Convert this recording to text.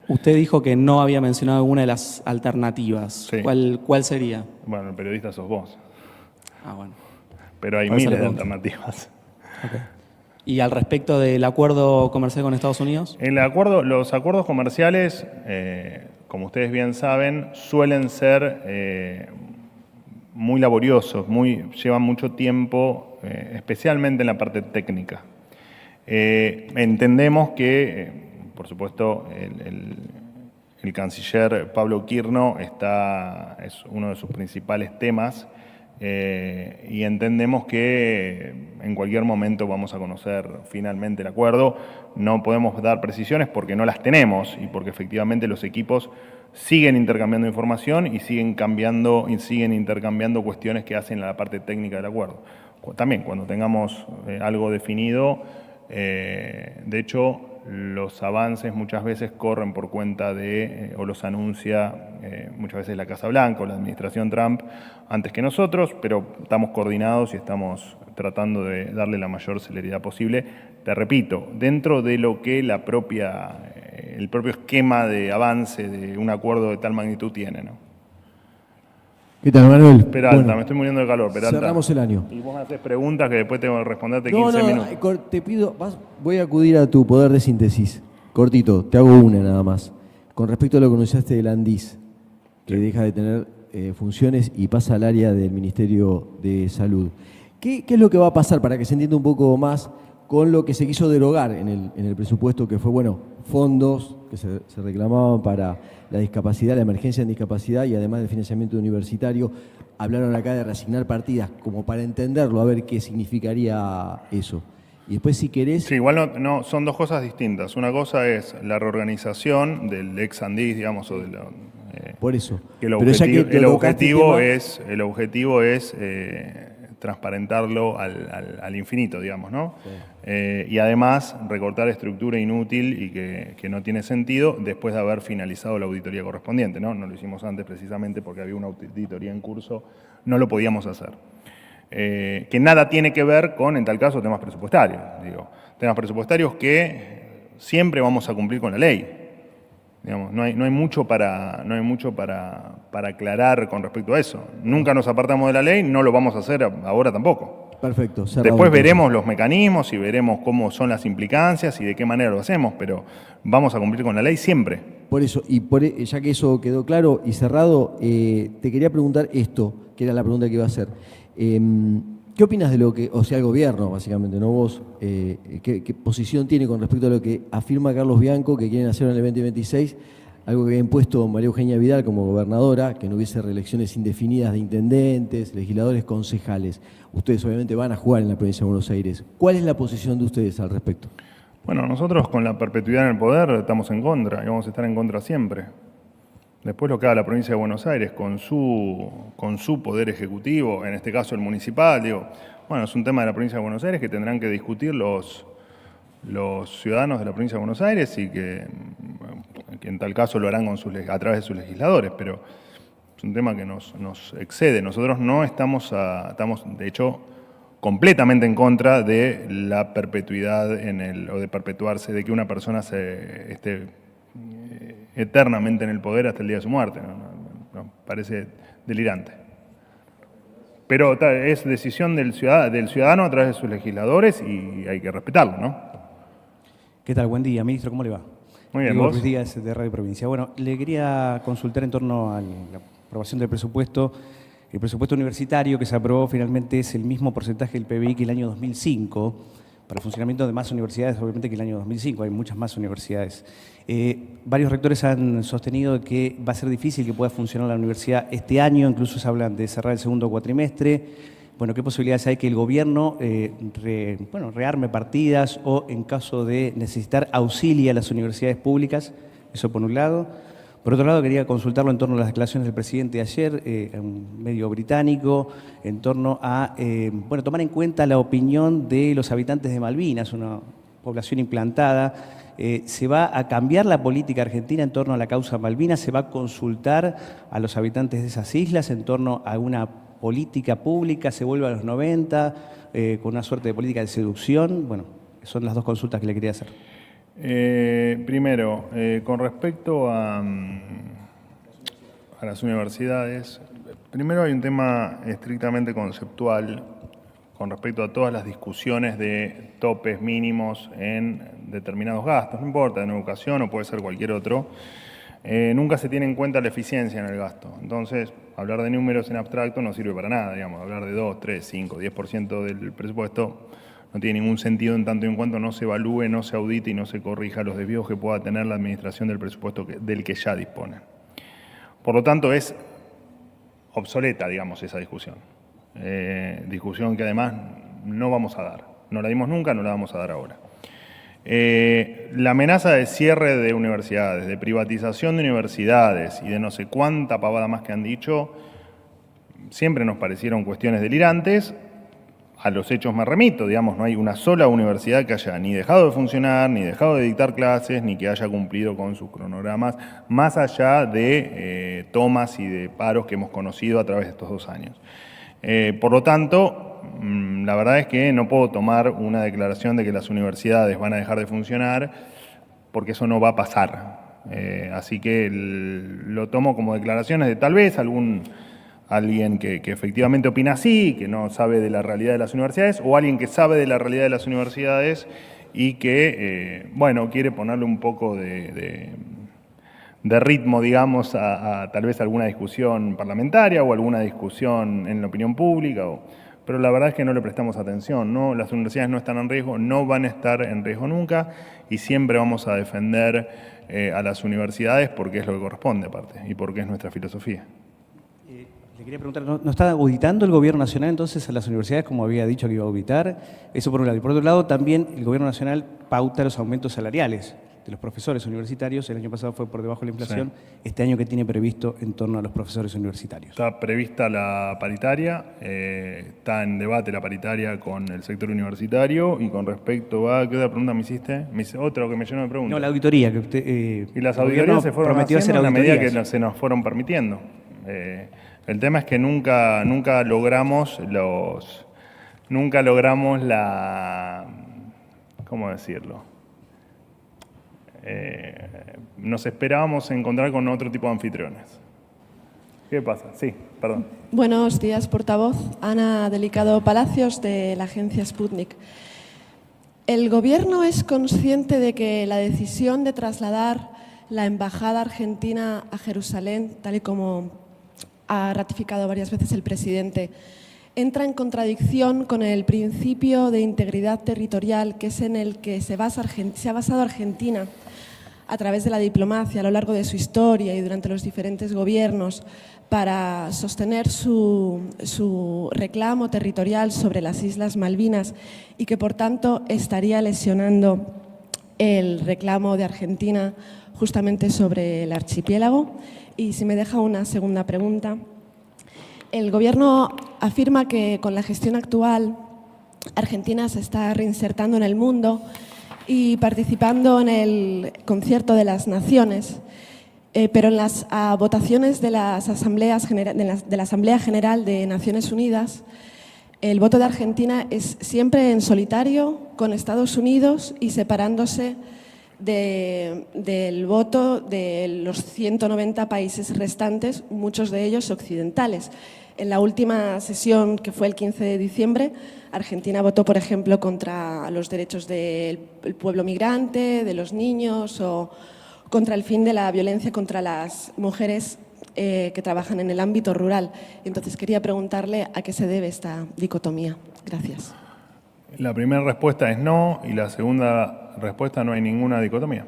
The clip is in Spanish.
Usted dijo que no había mencionado alguna de las alternativas. Sí. ¿Cuál sería? Bueno, el periodista sos vos, Ah, bueno. pero hay Por eso le miles de pregunto. alternativas. Ok. ¿Y al respecto del acuerdo comercial con Estados Unidos? Los acuerdos comerciales, como ustedes bien saben, suelen ser muy laboriosos, llevan mucho tiempo, especialmente en la parte técnica. Entendemos que, por supuesto, el canciller Pablo Quirno es uno de sus principales temas y entendemos que en cualquier momento vamos a conocer finalmente el acuerdo. No podemos dar precisiones porque no las tenemos y porque efectivamente los equipos siguen intercambiando información y siguen intercambiando cuestiones que hacen a la parte técnica del acuerdo. También cuando tengamos algo definido, de hecho, los avances muchas veces corren por cuenta o los anuncia muchas veces la Casa Blanca o la administración Trump antes que nosotros, pero estamos coordinados y estamos tratando de darle la mayor celeridad posible. Te repito, dentro de lo que el propio esquema de avance de un acuerdo de tal magnitud tiene, ¿no? ¿Qué tal, Manuel? Peralta, Bueno, me estoy muriendo de calor, Peralta. cerramos el año. Y vos me haces preguntas que después tengo que responderte No, 15 minutos. te pido, voy a acudir a tu poder de síntesis. Cortito, te hago una nada más. Con respecto a lo que anunciaste del ANDIS, que deja de tener funciones y pasa al área del Ministerio de Salud. ¿Qué es lo que va a pasar, para que se entienda un poco más, con lo que se quiso derogar en el presupuesto, que fue, bueno, fondos que se reclamaban para la discapacidad, la emergencia en discapacidad y además del financiamiento universitario? Hablaron acá de reasignar partidas, como para entenderlo, a ver qué significaría eso. Y después, si querés... Sí, igual no, son dos cosas distintas. Una cosa es la reorganización del ex Andis, digamos, o de la, por eso. que el Pero ya que objetivo, tocaste el objetivo es transparentarlo al infinito, digamos, ¿no? Sí. Y además recortar estructura inútil y que no tiene sentido después de haber finalizado la auditoría correspondiente, ¿no? No lo hicimos antes precisamente porque había una auditoría en curso, no lo podíamos hacer. Que nada tiene que ver con, en tal caso, temas presupuestarios. Temas presupuestarios que siempre vamos a cumplir con la ley. Digamos, no hay mucho para aclarar con respecto a eso. Nunca nos apartamos de la ley, no lo vamos a hacer ahora tampoco. Perfecto. Después veremos los mecanismos y veremos cómo son las implicancias y de qué manera lo hacemos, pero vamos a cumplir con la ley siempre. Por eso, ya que eso quedó claro y cerrado, te quería preguntar esto, que era la pregunta que iba a hacer. ¿Qué opinas de lo que, o sea, el gobierno, básicamente, no vos, qué posición tiene con respecto a lo que afirma Carlos Bianco, que quieren hacer en el 2026, algo que había impuesto María Eugenia Vidal como gobernadora, que no hubiese reelecciones indefinidas de intendentes, legisladores, concejales? Ustedes obviamente van a jugar en la provincia de Buenos Aires. ¿Cuál es la posición de ustedes al respecto? Bueno, nosotros con la perpetuidad en el poder estamos en contra y vamos a estar en contra siempre. Después lo que haga la provincia de Buenos Aires con su poder ejecutivo, en este caso el municipal, bueno, es un tema de la provincia de Buenos Aires que tendrán que discutir los ciudadanos de la provincia de Buenos Aires y que en tal caso lo harán a través de sus legisladores, pero es un tema que nos excede. Nosotros no estamos de hecho, completamente en contra de la perpetuidad o de perpetuarse, de que una persona esté eternamente en el poder hasta el día de su muerte. Nos parece delirante. Pero es decisión del ciudadano a través de sus legisladores y hay que respetarlo, ¿no? ¿Qué tal? Buen día, ministro. ¿Cómo le va? Muy bien, Diego ¿vos? Ruiz Díaz, de Radio Provincia. Bueno, le quería consultar en torno a la aprobación del presupuesto. El presupuesto universitario que se aprobó finalmente es el mismo porcentaje del PBI que el año 2005, para el funcionamiento de más universidades, obviamente, que el año 2005. Hay muchas más universidades. Varios rectores han sostenido que va a ser difícil que pueda funcionar la universidad este año. Incluso se habla de cerrar el segundo cuatrimestre. Bueno, ¿qué posibilidades hay que el gobierno rearme partidas o, en caso de necesitar, auxilie a las universidades públicas? Eso por un lado. Por otro lado, quería consultarlo en torno a las declaraciones del presidente ayer, en un medio británico, en torno a tomar en cuenta la opinión de los habitantes de Malvinas, una población implantada. ¿Se va a cambiar la política argentina en torno a la causa Malvinas? ¿Se va a consultar a los habitantes de esas islas en torno a una política pública? ¿Se vuelve a los 90 con una suerte de política de seducción? Bueno, son las dos consultas que le quería hacer. Primero, con respecto a las universidades, primero hay un tema estrictamente conceptual con respecto a todas las discusiones de topes mínimos en determinados gastos, no importa, en educación o puede ser cualquier otro, nunca se tiene en cuenta la eficiencia en el gasto. Entonces, hablar de números en abstracto no sirve para nada, digamos, hablar de 2, 3, 5, 10% del presupuesto no tiene ningún sentido en tanto y en cuanto no se evalúe, no se audite y no se corrija los desvíos que pueda tener la administración del presupuesto del que ya dispone. Por lo tanto, es obsoleta, digamos, esa discusión. Discusión que además no vamos a dar. No la dimos nunca, no la vamos a dar ahora. La amenaza de cierre de universidades, de privatización de universidades y de no sé cuánta pavada más que han dicho, siempre nos parecieron cuestiones delirantes. A los hechos me remito, digamos, no hay una sola universidad que haya ni dejado de funcionar, ni dejado de dictar clases, ni que haya cumplido con sus cronogramas, más allá de tomas y de paros que hemos conocido a través de estos 2 años. Por lo tanto, la verdad es que no puedo tomar una declaración de que las universidades van a dejar de funcionar, porque eso no va a pasar. Así que lo tomo como declaraciones de tal vez alguien que efectivamente opina así, que no sabe de la realidad de las universidades, o alguien que sabe de la realidad de las universidades y que, bueno, quiere ponerle un poco de ritmo, digamos, a tal vez alguna discusión parlamentaria o alguna discusión en la opinión pública. Pero la verdad es que no le prestamos atención, ¿no? Las universidades no están en riesgo, no van a estar en riesgo nunca y siempre vamos a defender a las universidades porque es lo que corresponde aparte y porque es nuestra filosofía. Le quería preguntar, ¿no está auditando el Gobierno Nacional entonces a las universidades como había dicho que iba a auditar? Eso por un lado. Y por otro lado, también el Gobierno Nacional pauta los aumentos salariales de los profesores universitarios. El año pasado fue por debajo de la inflación. Sí. Este año, ¿qué tiene previsto en torno a los profesores universitarios? Está prevista la paritaria, está en debate la paritaria con el sector universitario y con respecto a... ¿Qué otra pregunta me hiciste? Otro que me llenó de preguntas. No, la auditoría. Que usted, y las auditorías se fueron haciendo a medida que se nos fueron permitiendo. El tema es que nunca logramos la... ¿Cómo decirlo? Nos esperábamos encontrar con otro tipo de anfitriones. ¿Qué pasa? Sí, perdón. Buenos días, portavoz. Ana Delicado Palacios, de la agencia Sputnik. ¿El Gobierno es consciente de que la decisión de trasladar la embajada argentina a Jerusalén, tal y como ha ratificado varias veces el presidente, entra en contradicción con el principio de integridad territorial, que es en el que se ha basado Argentina a través de la diplomacia a lo largo de su historia y durante los diferentes gobiernos para sostener su reclamo territorial sobre las Islas Malvinas y que, por tanto, estaría lesionando el reclamo de Argentina justamente sobre el archipiélago? Y si me deja una segunda pregunta. El Gobierno afirma que con la gestión actual Argentina se está reinsertando en el mundo y participando en el concierto de las naciones, pero en las votaciones de la Asamblea General de Naciones Unidas, el voto de Argentina es siempre en solitario con Estados Unidos y separándose del voto de los 190 países restantes, muchos de ellos occidentales. En la última sesión, que fue el 15 de diciembre, Argentina votó, por ejemplo, contra los derechos del pueblo migrante, de los niños o contra el fin de la violencia contra las mujeres que trabajan en el ámbito rural. Entonces, quería preguntarle a qué se debe esta dicotomía. Gracias. La primera respuesta es no y la segunda respuesta no hay ninguna dicotomía.